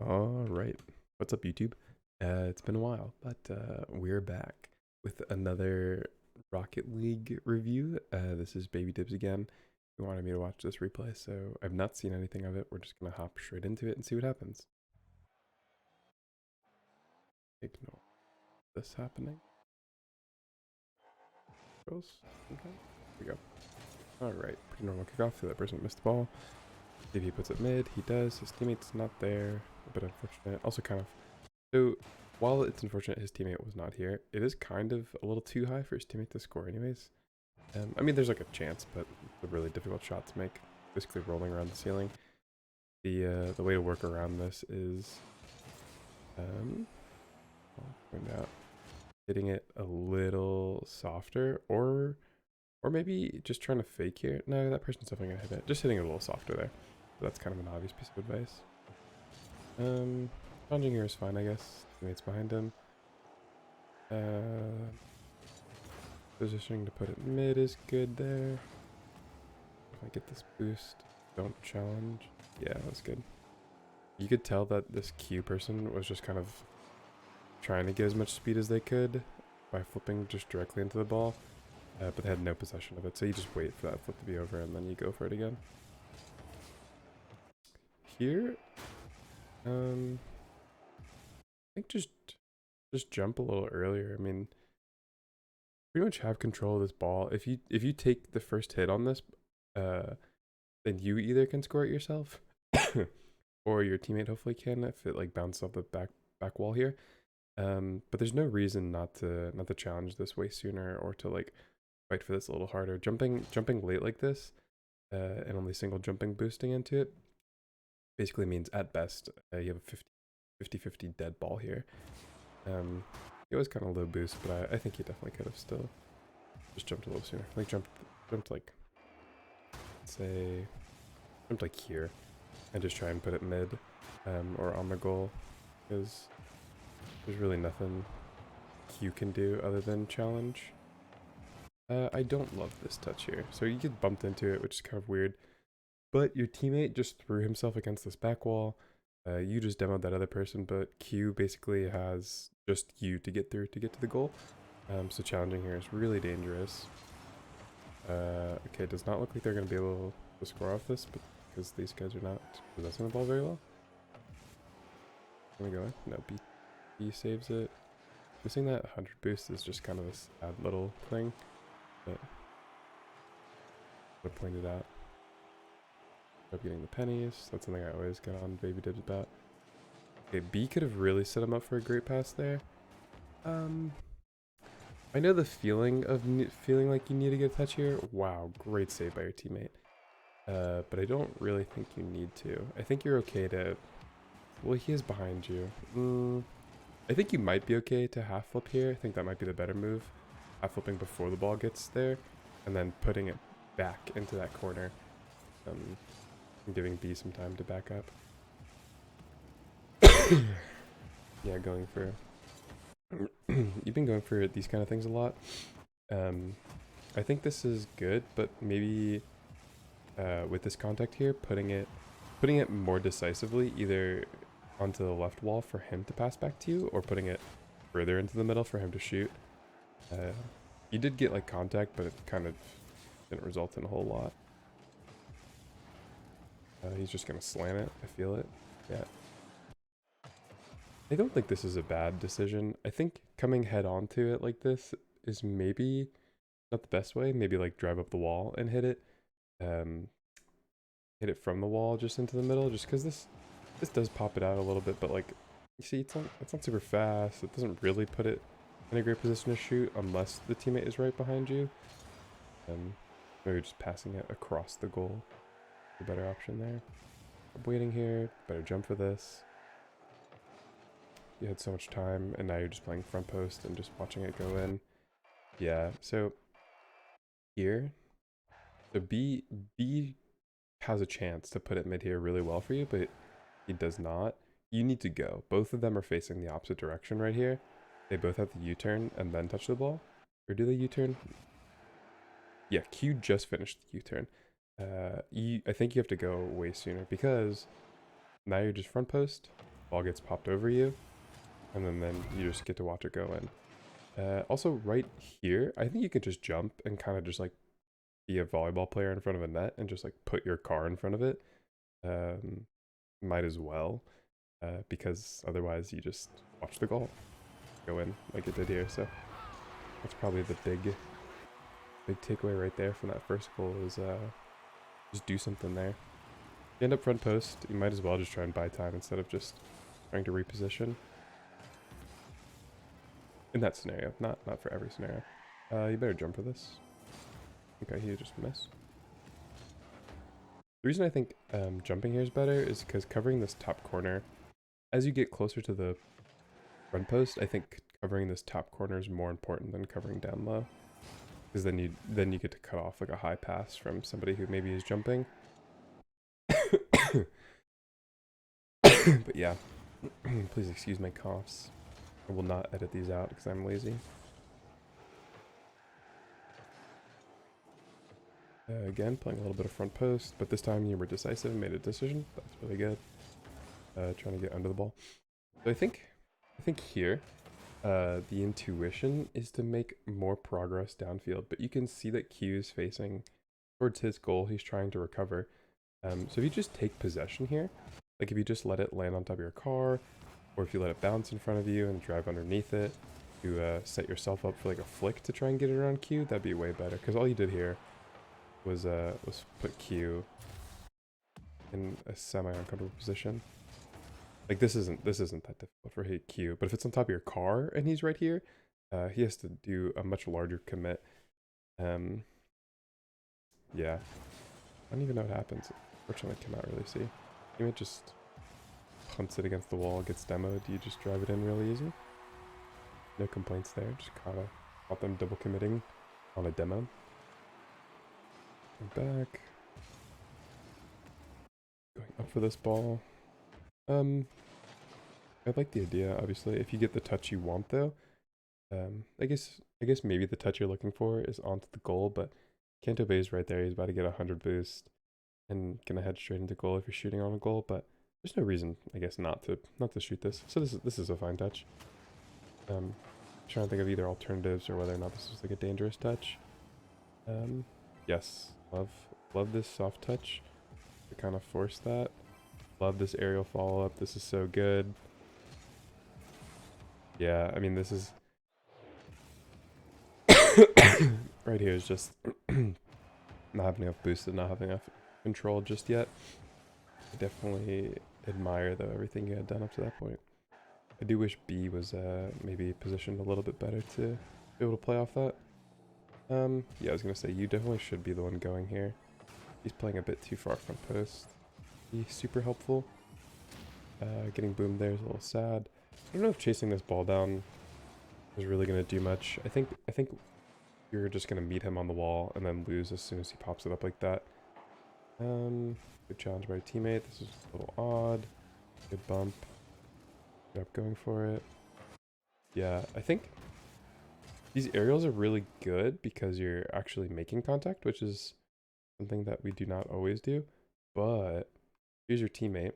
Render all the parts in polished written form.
All right. What's up, YouTube? It's been a while, but we're back with another Rocket League review. This is Babydibs again. He wanted me to watch this replay, so I've not seen anything of it. We're just gonna hop straight into it and see what happens. Ignore this happening. Girls. Okay. Here we go. All right. Pretty normal kickoff. The other person missed the ball. If he puts it mid, he does. His teammate's not there. A bit unfortunate. Also kind of. So, while it's unfortunate his teammate was not here, it is kind of a little too high for his teammate to score anyways. I mean, there's like a chance, but it's a really difficult shot to make. Basically rolling around the ceiling. The way to work around this is, I'll point out, hitting it a little softer, or maybe just trying to fake here. No, that person's definitely gonna hit it. Just hitting it a little softer there. So that's kind of an obvious piece of advice. Challenging here is fine, I guess. Teammates behind him. Positioning to put it mid is good there. If I get this boost, don't challenge. Yeah, that's good. You could tell that this Q person was just kind of trying to get as much speed as they could by flipping just directly into the ball, but they had no possession of it. So you just wait for that flip to be over and then you go for it again. Here, I think just jump a little earlier. I mean, pretty much have control of this ball. If you take the first hit on this, then you either can score it yourself, or your teammate hopefully can if it like bounces off the back wall here. But there's no reason not to challenge this way sooner or to like fight for this a little harder. Jumping late like this, and only single jumping boosting into it, basically means at best you have a 50-50 dead ball here. It was kind of low boost, but I think he definitely could have still just jumped a little sooner. Like jumped like, say, jumped like here, and just try and put it mid, or on the goal, because there's really nothing Q can do other than challenge. I don't love this touch here. So you get bumped into it, which is kind of weird, but your teammate just threw himself against this back wall. You just demoed that other person, but Q basically has just you to get through to get to the goal. So challenging here is really dangerous. Okay, does not look like they're going to be able to score off this, but because these guys are not possessing the ball very well. Can we go in? No, B saves it. Missing that 100 boost is just kind of a sad little thing, but I pointed out. Up getting the pennies. That's something I always get on Babydibs about. Okay, B could have really set him up for a great pass there. I know the feeling of feeling like you need to get a touch here. Wow, great save by your teammate. But I don't really think you need to. I think you're okay to... Well, he is behind you. I think you might be okay to half flip here. I think that might be the better move. Half flipping before the ball gets there, and then putting it back into that corner. And giving B some time to back up. Yeah, going for... You've been going for these kind of things a lot. I think this is good, but maybe with this contact here, putting it more decisively, either onto the left wall for him to pass back to you, or putting it further into the middle for him to shoot. You did get like contact, but it kind of didn't result in a whole lot. He's just gonna slam it. I feel it. Yeah. I don't think this is a bad decision. I think coming head on to it like this is maybe not the best way. Maybe like drive up the wall and hit it. Hit it from the wall just into the middle, just because this does pop it out a little bit, but like you see, it's not super fast. It doesn't really put it in a great position to shoot unless the teammate is right behind you. Maybe just passing it across the goal. A better option there. I'm waiting here. Better jump for this. You had so much time, and now you're just playing front post and just watching it go in. Yeah. So here, so B has a chance to put it mid here really well for you, but he does not. You need to go. Both of them are facing the opposite direction right here. They both have the U-turn and then touch the ball, or do they U-turn? Yeah, Q just finished the U-turn. I think you have to go way sooner because now you're just front post. ball gets popped over you, and then you just get to watch it go in. Also, right here, I think you could just jump and kind of just like be a volleyball player in front of a net and just like put your car in front of it. Might as well, because otherwise you just watch the goal go in like it did here. So that's probably the big takeaway right there from that first goal is just do something there. If you end up front post, you might as well just try and buy time instead of just trying to reposition. In that scenario, not for every scenario. You better jump for this. Okay, he just missed. The reason I think jumping here is better is because covering this top corner, as you get closer to the front post, I think covering this top corner is more important than covering down low. Because then you get to cut off like a high pass from somebody who maybe is jumping. But yeah, please excuse my coughs. I will not edit these out because I'm lazy. Again, playing a little bit of front post, but this time you were decisive and made a decision. That's really good. Trying to get under the ball. So I think here, the intuition is to make more progress downfield, but you can see that Q is facing towards his goal. He's trying to recover. So if you just take possession here, like if you just let it land on top of your car, or if you let it bounce in front of you and drive underneath it, you set yourself up for like a flick to try and get it around Q, that'd be way better. Because all you did here was put Q in a semi-uncomfortable position. Like this isn't that difficult for hit Q, but if it's on top of your car and he's right here, he has to do a much larger commit. Yeah, I don't even know what happens. Fortunately, I cannot really see. Teammate just punts it against the wall, gets demoed. You just drive it in really easy. No complaints there. Just kind of caught them double committing on a demo. Back. Going up for this ball. I like the idea, obviously. If you get the touch you want though, I guess maybe the touch you're looking for is onto the goal, but Kanto Bay's right there. He's about to get 100 boost and gonna head straight into goal if you're shooting on a goal, but there's no reason, I guess, not to shoot this. So this is a fine touch. Trying to think of either alternatives or whether or not this is like a dangerous touch. Yes, love this soft touch to kind of force that. Love this aerial follow up. This is so good. Yeah, I mean this is right here is just not having enough boosted, not having enough control just yet. I definitely admire though everything you had done up to that point. I do wish B was maybe positioned a little bit better to be able to play off that. Yeah, I was gonna say you definitely should be the one going here. He's playing a bit too far front post. Be super helpful. Getting boomed there is a little sad. I don't know if chasing this ball down is really gonna do much. I think you're just gonna meet him on the wall and then lose as soon as he pops it up like that. Good challenge by a teammate. This is a little odd. Good bump. Good up going for it. Yeah, I think these aerials are really good because you're actually making contact, which is something that we do not always do. But here's your teammate,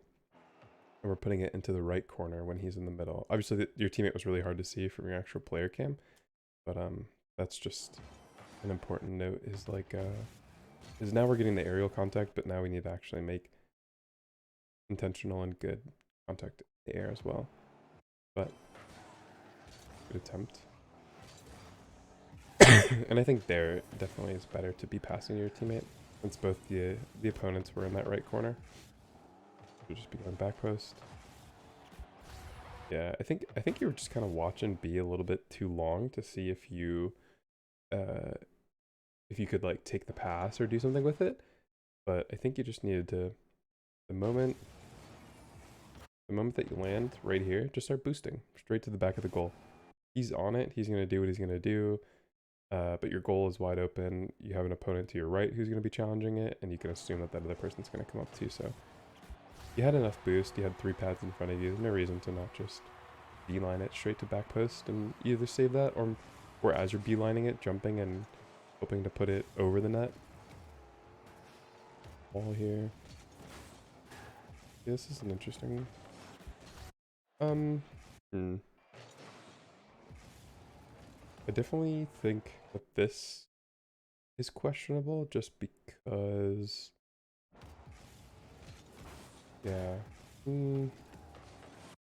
and we're putting it into the right corner when he's in the middle. Obviously, your teammate was really hard to see from your actual player cam, but that's just an important note. Is like is now we're getting the aerial contact, but now we need to actually make intentional and good contact in the air as well. But good attempt. And I think there definitely is better to be passing your teammate since both the opponents were in that right corner. We'll just be going back post. Yeah, I think you were just kind of watching B a little bit too long to see if you could like take the pass or do something with it. But I think you just needed to the moment that you land right here, just start boosting straight to the back of the goal. He's on it. He's gonna do what he's gonna do. But your goal is wide open. You have an opponent to your right who's going to be challenging it, and you can assume that that other person's going to come up too. So you had enough boost. You had 3 pads in front of you. There's no reason to not just beeline it straight to back post and either save that or as you're beelining it, jumping and hoping to put it over the net. Ball here. Yeah, this is an interesting Hmm. I definitely think that this is questionable just because, yeah. I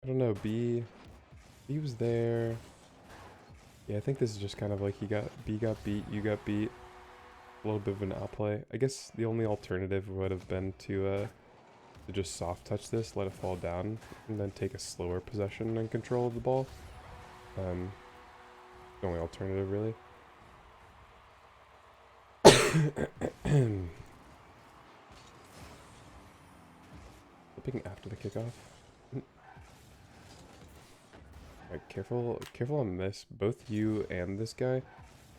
don't know, B was there. Yeah, I think this is just kind of like B got beat, you got beat. A little bit of an outplay. I guess the only alternative would have been to just soft touch this, let it fall down, and then take a slower possession and control of the ball. The only alternative, really. Flipping after the kickoff. Alright, careful on this. Both you and this guy.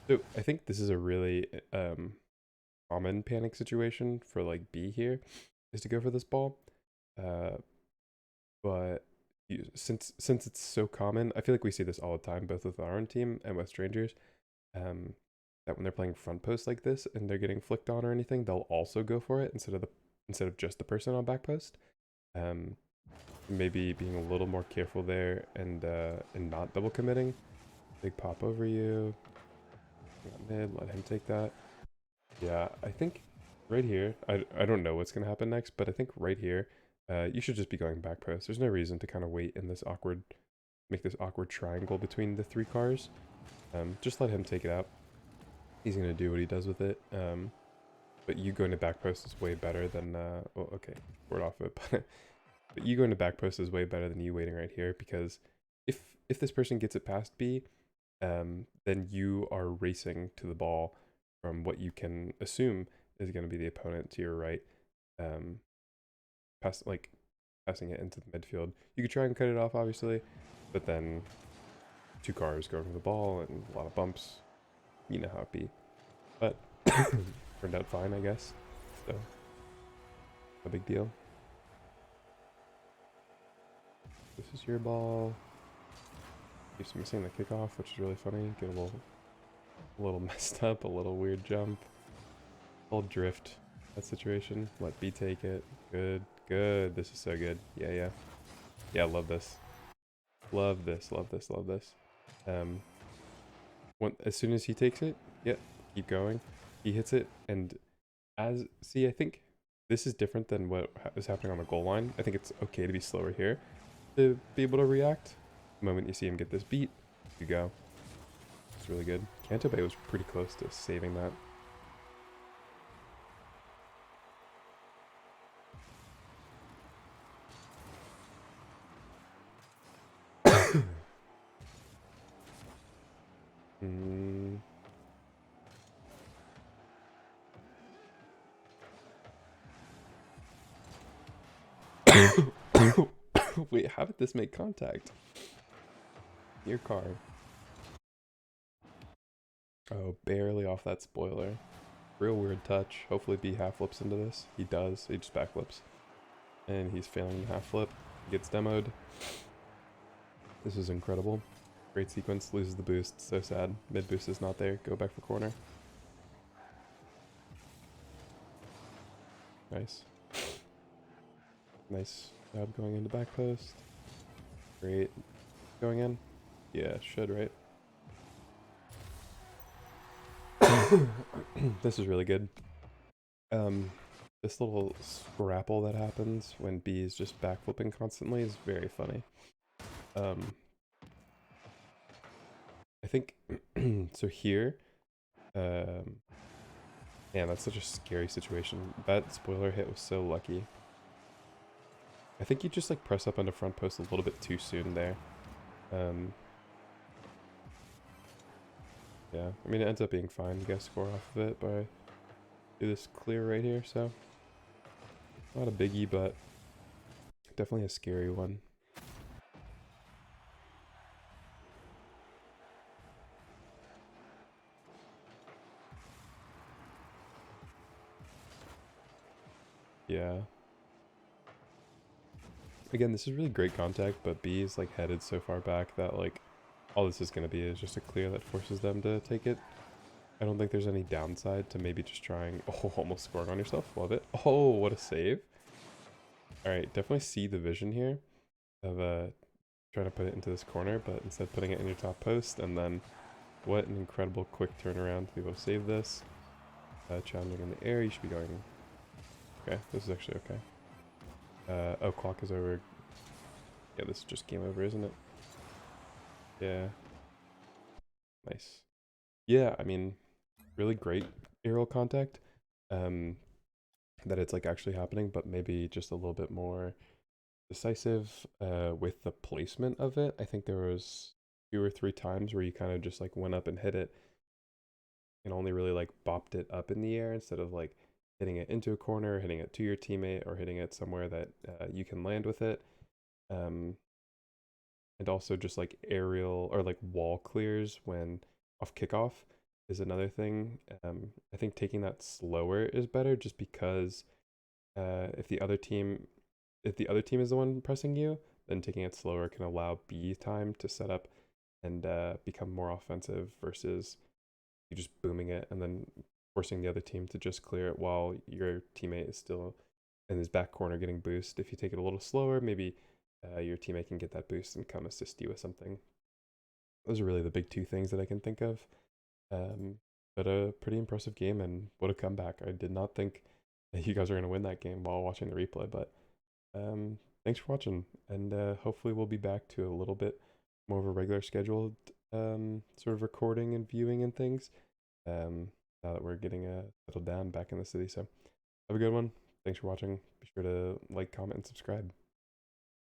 So I think this is a really common panic situation for like B here, is to go for this ball. But since it's so common, I feel like we see this all the time, both with our own team and with strangers. That when they're playing front post like this and they're getting flicked on or anything, they'll also go for it instead of just the person on back post. Maybe being a little more careful there and not double committing. Big pop over you. Mid, let him take that. Yeah, I think right here, I don't know what's gonna happen next, but I think right here, you should just be going back post. There's no reason to kind of wait in this make this awkward triangle between the three cars. Just let him take it out. He's gonna do what he does with it. But you going to back post is way better than, well, okay, word off it, but you going to back post is way better than you waiting right here, because if this person gets it past B, then you are racing to the ball from what you can assume is going to be the opponent to your right, passing it into the midfield. You could try and cut it off, obviously, but then two cars going for the ball and a lot of bumps. You know how it be. But turned out fine, I guess. So, no big deal. This is your ball. Keeps missing the kickoff, which is really funny. Get a little messed up, a little weird jump. I'll drift that situation. Let B take it. Good, good. This is so good. Yeah, yeah. Yeah, love this. Love this, love this, love this. As soon as he takes it, yeah, keep going. He hits it, and see, I think this is different than what is happening on the goal line. I think it's okay to be slower here to be able to react. The moment you see him get this beat, you go. It's really good. Cantobe was pretty close to saving that. Wait, how did this make contact? Your car. Oh, barely off that spoiler. Real weird touch. Hopefully B half flips into this. He does. He just back flips. And he's failing the half flip. Gets demoed. This is incredible. Great sequence. Loses the boost. So sad. Mid boost is not there. Go back for corner. Nice. Nice job going into back post. Great. Going in? Yeah, should, right? This is really good. This little scrapple that happens when B is just backflipping constantly is very funny. I think so here. Man, that's such a scary situation. That spoiler hit was so lucky. I think you just like press up onto front post a little bit too soon there. Yeah, I mean it ends up being fine. You guys score off of it, but I do this clear right here, so not a biggie, but definitely a scary one. Yeah. Again, this is really great contact, but B is like headed so far back that like all this is going to be is just a clear that forces them to take it. I don't think there's any downside to maybe just trying. Oh, almost scoring on yourself. Love it. Oh, what a save. All right, definitely see the vision here of trying to put it into this corner, but instead putting it in your top post, and then what an incredible quick turnaround to be able to save this. Challenging in the air, you should be going... Okay, this is actually okay. Oh, clock is over. Yeah, this is just game over, isn't it? Yeah. Nice. Yeah, I mean, really great aerial contact. That it's like actually happening, but maybe just a little bit more decisive with the placement of it. I think there was 2 or 3 times where you kind of just like went up and hit it and only really like bopped it up in the air instead of like hitting it into a corner, hitting it to your teammate, or hitting it somewhere that you can land with it. Um, and also just like aerial or like wall clears when off kickoff is another thing. I think taking that slower is better just because if the other team is the one pressing you, then taking it slower can allow B time to set up and become more offensive versus you just booming it and then forcing the other team to just clear it while your teammate is still in his back corner getting boost. If you take it a little slower, maybe your teammate can get that boost and come assist you with something. Those are really the big 2 things that I can think of. But a pretty impressive game, and what a comeback. I did not think that you guys are going to win that game while watching the replay, but thanks for watching, and hopefully we'll be back to a little bit more of a regular scheduled sort of recording and viewing and things now that we're getting settled down back in the city. So have a good one. Thanks for watching. Be sure to like, comment, and subscribe.